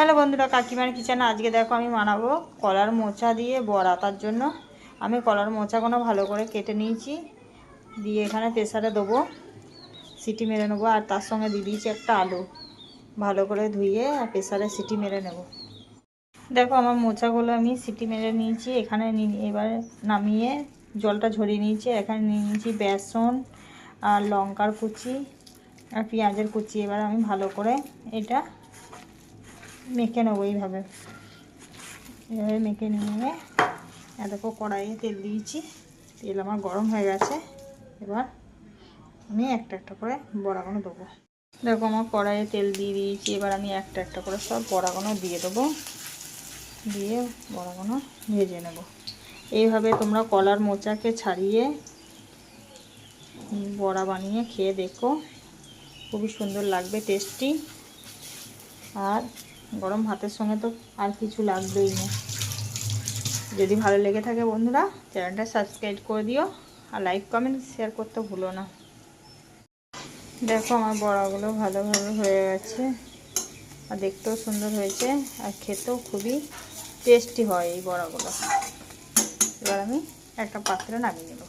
Hello বন্ধুরা, কাকিমার কিচেনে আজকে দেখো আমি বানাবো কলার মোচা দিয়ে বড়া। তার জন্য আমি কলার মোচাগুলো ভালো করে কেটে নিয়েছি, দিয়ে এখানে প্রেসারে দেবো, সিটি মেরে নেবো। আর তার সঙ্গে দিয়ে দিয়েছি একটা আলু, ভালো করে ধুয়ে প্রেসারে সিটি মেরে নেব। দেখো আমার মোচাগুলো আমি সিটি মেরে নিয়েছি। এখানে এবার নামিয়ে জলটা ঝরিয়ে নিয়েছি। এখানে নিয়ে নিয়েছি বেসন আর লঙ্কার কুচি আর পেঁয়াজের কুচি। এবার আমি ভালো করে এটা মেখে নেবো। এইভাবে মেখে নিয়ে দেখো কড়াইয়ে তেল দিয়েছি, তেল আমার গরম হয়ে গেছে। এবার আমি একটা একটা করে বড়াগুলো দেবো। দেখো আমার কড়াইয়ে তেল দিয়ে দিয়েছি, এবার আমি একটা একটা করে সব বড়াগুলো দিয়ে দেবো, দিয়ে বড়াগুলো ভেজে নেব। এইভাবে তোমরা কলার মোচাকে ছাড়িয়ে বড়া বানিয়ে খেয়ে দেখো, খুবই সুন্দর লাগবে, টেস্টি। আর গরম ভাতের সঙ্গে তো আর কিছু লাগবেই না। যদি ভালো লেগে থাকে বন্ধুরা, চ্যানেলটা সাবস্ক্রাইব করে দিও আর লাইক কমেন্ট শেয়ার করতে ভুলো না। দেখো আমার বড়াগুলো ভালোভাবে হয়ে গেছে, আর দেখতেও সুন্দর হয়েছে, আর খেতেও খুবই টেস্টি হয় এই বড়াগুলো। এবার আমি একটা পাত্রে নামিয়ে নেব।